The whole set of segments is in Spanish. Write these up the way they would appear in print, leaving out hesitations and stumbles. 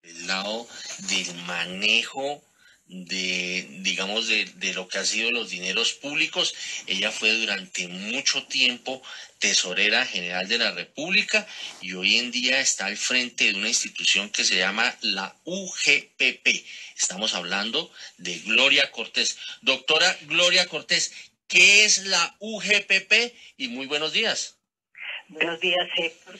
el lado del manejo digamos, de lo que ha sido los dineros públicos. Ella fue durante mucho tiempo tesorera general de la República y hoy en día está al frente de una institución que se llama la UGPP. Estamos hablando de Gloria Cortés. Doctora Gloria Cortés, ¿qué es la UGPP? Y muy buenos días. Buenos días, Héctor.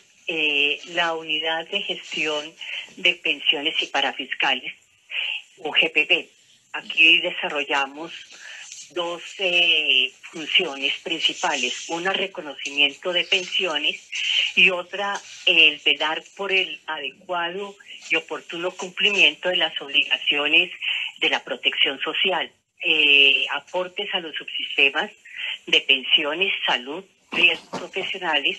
La Unidad de Gestión de Pensiones y Parafiscales, UGPP. Aquí desarrollamos dos funciones principales, una reconocimiento de pensiones y otra el velar por el adecuado y oportuno cumplimiento de las obligaciones de la protección social, aportes a los subsistemas de pensiones, salud, riesgos profesionales,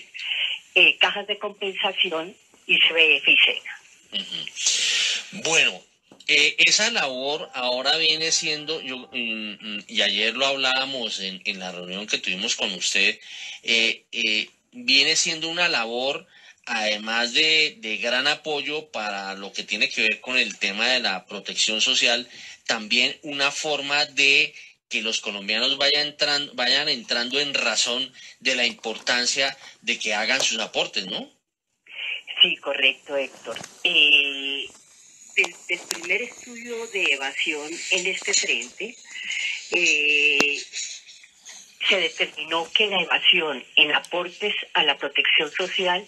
cajas de compensación y CBF y SENA. Bueno, esa labor ahora viene siendo, y ayer lo hablábamos en la reunión que tuvimos con usted, viene siendo una labor, además de gran apoyo para lo que tiene que ver con el tema de la protección social, también una forma de que los colombianos vayan entrando en razón de la importancia de que hagan sus aportes, ¿no? Sí, correcto, Héctor. Desde el primer estudio de evasión en este frente, se determinó que la evasión en aportes a la protección social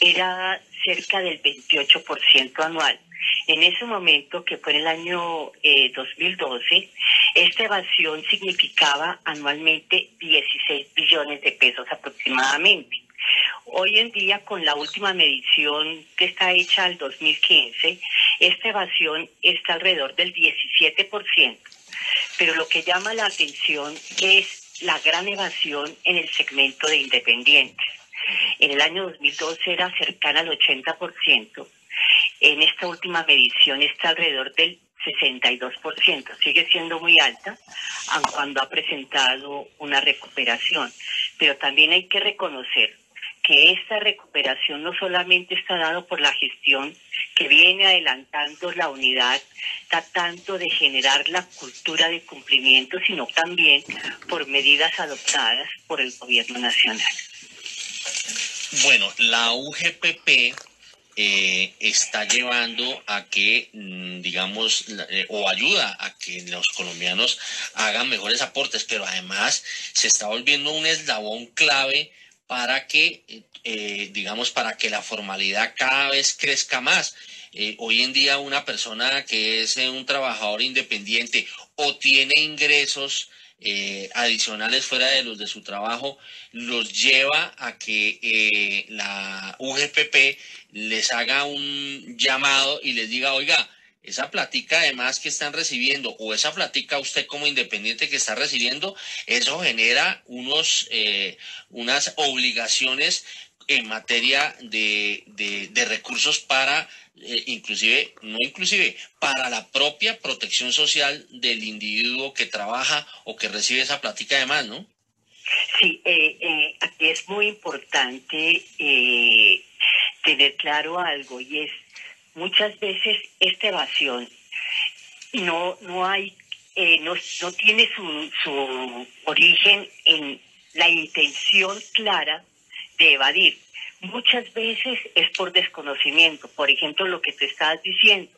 era cerca del 28% anual. En ese momento, que fue en el año 2012, esta evasión significaba anualmente 16 billones de pesos aproximadamente. Hoy en día, con la última medición que está hecha al 2015, esta evasión está alrededor del 17%. Pero lo que llama la atención es la gran evasión en el segmento de independientes. En el año 2012 era cercana al 80%. En esta última medición está alrededor del 62%. Sigue siendo muy alta, aun cuando ha presentado una recuperación. Pero también hay que reconocer que esta recuperación no solamente está dado por la gestión que viene adelantando la unidad, tratando de generar la cultura de cumplimiento, sino también por medidas adoptadas por el gobierno nacional. Bueno, la UGPP está llevando a que, digamos, o ayuda a que los colombianos hagan mejores aportes, pero además se está volviendo un eslabón clave para que, digamos, para que la formalidad cada vez crezca más. Hoy en día una persona que es un trabajador independiente o tiene ingresos adicionales fuera de los de su trabajo, los lleva a que la UGPP les haga un llamado y les diga, oiga, esa platica además que están recibiendo o esa platica usted como independiente que está recibiendo, eso genera unas obligaciones en materia de recursos para para la propia protección social del individuo que trabaja o que recibe esa plática además, ¿no? Sí, aquí es muy importante tener claro algo, y es muchas veces esta evasión no tiene su origen en la intención clara de evadir. Muchas veces es por desconocimiento. Por ejemplo, lo que tú estás diciendo,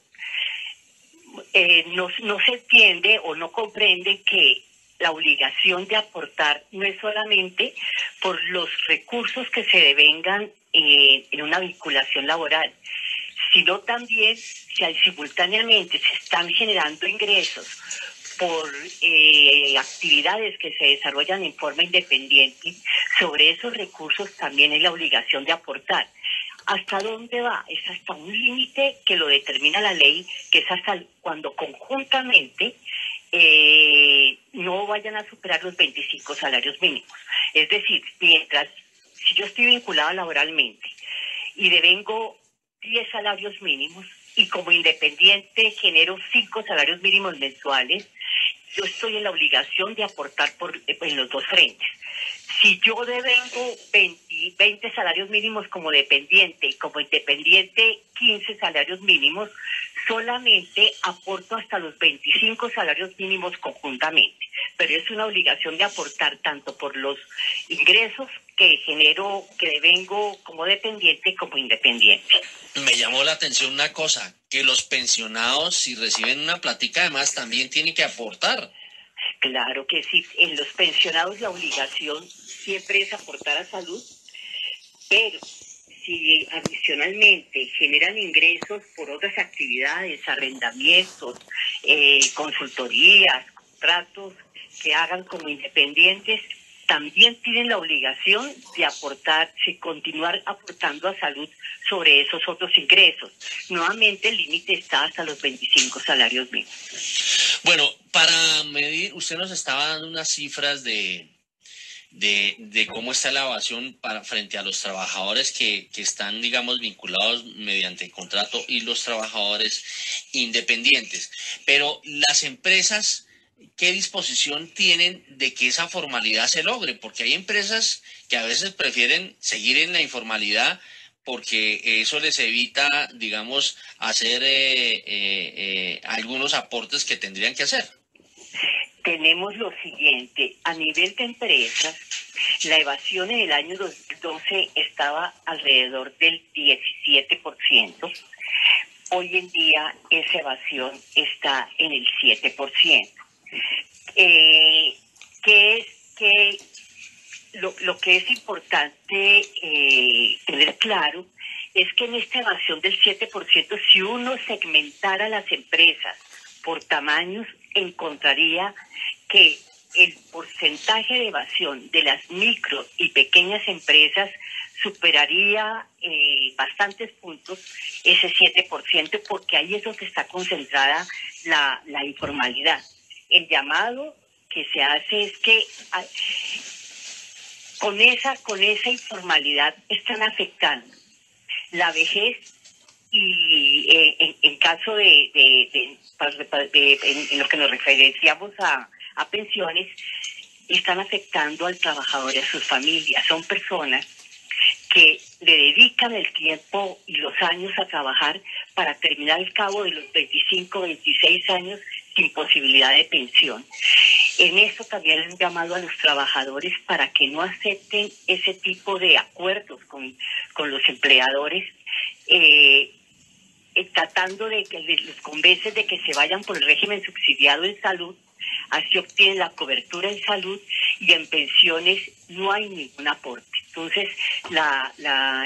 no se entiende o no comprende que la obligación de aportar no es solamente por los recursos que se devengan en una vinculación laboral, sino también si simultáneamente se están generando ingresos por actividades que se desarrollan en forma independiente. Sobre esos recursos también hay la obligación de aportar. ¿Hasta dónde va? Es hasta un límite que lo determina la ley, que es hasta cuando conjuntamente no vayan a superar los 25 salarios mínimos. Es decir, si yo estoy vinculada laboralmente y devengo 10 salarios mínimos y como independiente genero 5 salarios mínimos mensuales, yo estoy en la obligación de aportar en los dos frentes. Si yo devengo 20 salarios mínimos como dependiente y como independiente 15 salarios mínimos, solamente aporto hasta los 25 salarios mínimos conjuntamente, pero es una obligación de aportar tanto por los ingresos que genero, que devengo como dependiente como independiente. Me llamó la atención una cosa, que los pensionados, si reciben una platica, además también tienen que aportar. Claro que sí, en los pensionados la obligación siempre es aportar a salud, pero si adicionalmente generan ingresos por otras actividades, arrendamientos, consultorías, contratos que hagan como independientes, también tienen la obligación de aportar, de continuar aportando a salud sobre esos otros ingresos. Nuevamente el límite está hasta los 25 salarios mínimos. Bueno, para medir, usted nos estaba dando unas cifras de cómo está la evasión frente a los trabajadores que están, digamos, vinculados mediante contrato y los trabajadores independientes. Pero las empresas, ¿qué disposición tienen de que esa formalidad se logre? Porque hay empresas que a veces prefieren seguir en la informalidad porque eso les evita, digamos, hacer algunos aportes que tendrían que hacer. Tenemos lo siguiente, a nivel de empresas, la evasión en el año 2012 estaba alrededor del 17%. Hoy en día esa evasión está en el 7%. Lo que es importante tener claro es que en esta evasión del 7%, si uno segmentara las empresas por tamaños, encontraría que el porcentaje de evasión de las micro y pequeñas empresas superaría bastantes puntos ese 7%, porque ahí es donde está concentrada la informalidad. El llamado que se hace es que con esa informalidad están afectando la vejez y en caso en lo que nos referenciamos a pensiones, están afectando al trabajador y a sus familias. Son personas que le dedican el tiempo y los años a trabajar para terminar al cabo de los 25, 26 años sin posibilidad de pensión. En eso también han llamado a los trabajadores para que no acepten ese tipo de acuerdos con los empleadores, tratando de que los convencen de que se vayan por el régimen subsidiado en salud. Así obtienen la cobertura en salud y en pensiones no hay ningún aporte. Entonces,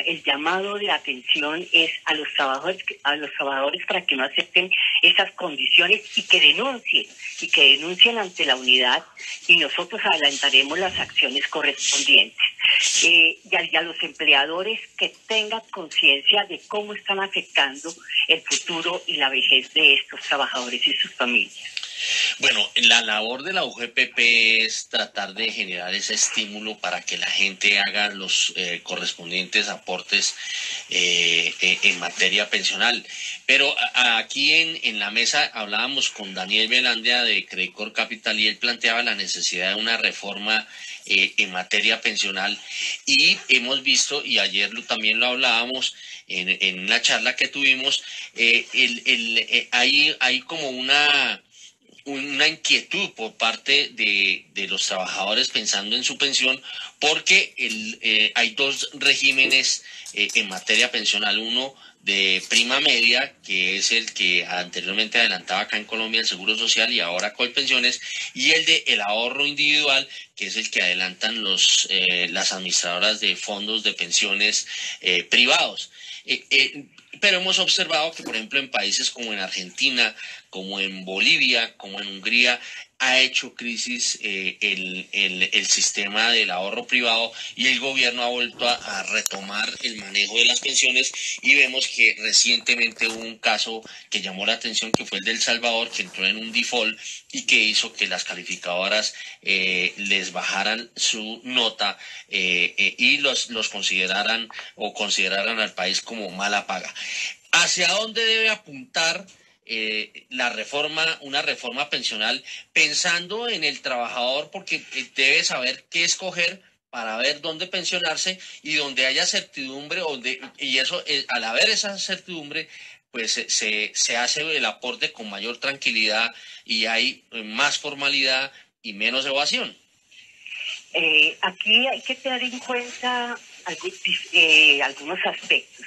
el llamado de atención es a los trabajadores para que no acepten esas condiciones y que denuncien ante la unidad, y nosotros adelantaremos las acciones correspondientes. Y a los empleadores que tengan conciencia de cómo están afectando el futuro y la vejez de estos trabajadores y sus familias. Bueno, la labor de la UGPP es tratar de generar ese estímulo para que la gente haga los correspondientes aportes en materia pensional. Pero aquí en la mesa hablábamos con Daniel Velandia de Credicor Capital y él planteaba la necesidad de una reforma en materia pensional, y hemos visto, y ayer también lo hablábamos en una charla que tuvimos, hay como una inquietud por parte de los trabajadores pensando en su pensión, porque hay dos regímenes en materia pensional. Uno de prima media, que es el que anteriormente adelantaba acá en Colombia el Seguro Social y ahora Colpensiones, y el de el ahorro individual, que es el que adelantan las administradoras de fondos de pensiones privados. Pero hemos observado que, por ejemplo, en países como en Argentina, como en Bolivia, como en Hungría, ha hecho crisis el sistema del ahorro privado, y el gobierno ha vuelto a retomar el manejo de las pensiones, y vemos que recientemente hubo un caso que llamó la atención, que fue el de El Salvador, que entró en un default y que hizo que las calificadoras les bajaran su nota y los consideraran al país como mala paga. ¿Hacia dónde debe apuntar una reforma pensional, pensando en el trabajador, porque debe saber qué escoger para ver dónde pensionarse y donde haya certidumbre, y eso, al haber esa certidumbre, pues se hace el aporte con mayor tranquilidad y hay más formalidad y menos evasión. Aquí hay que tener en cuenta algunos aspectos.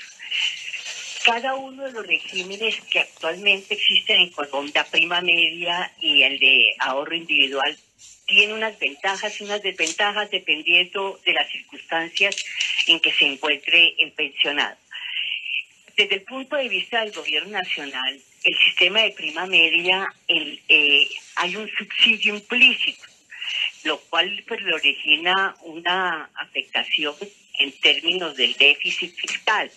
Cada uno de los regímenes que actualmente existen en Colombia, prima media y el de ahorro individual, tiene unas ventajas y unas desventajas dependiendo de las circunstancias en que se encuentre el pensionado. Desde el punto de vista del gobierno nacional, el sistema de prima media, hay un subsidio implícito, lo cual pues, le origina una afectación en términos del déficit fiscal.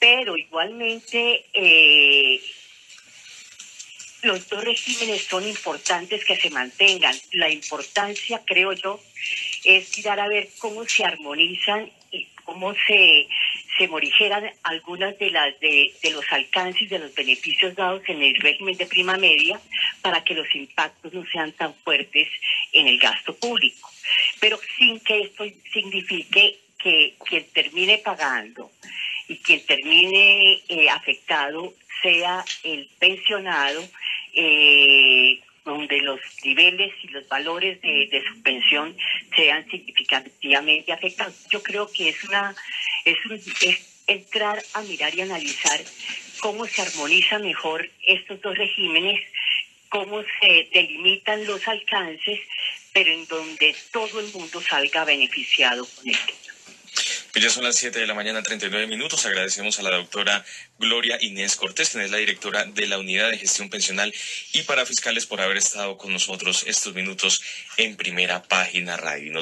Pero igualmente los dos regímenes son importantes que se mantengan. La importancia, creo yo, es mirar a ver cómo se armonizan y cómo se morigeran algunas de los alcances de los beneficios dados en el régimen de prima media para que los impactos no sean tan fuertes en el gasto público. Pero sin que esto signifique que quien termine pagando y quien termine afectado sea el pensionado, donde los niveles y los valores de su pensión sean significativamente afectados. Yo creo que es entrar a mirar y analizar cómo se armonizan mejor estos dos regímenes, cómo se delimitan los alcances, pero en donde todo el mundo salga beneficiado con esto. Ya son las 7 de la mañana, 39 minutos. Agradecemos a la doctora Gloria Inés Cortés, quien es la directora de la Unidad de Gestión Pensional y Parafiscales, por haber estado con nosotros estos minutos en Primera Página Radio.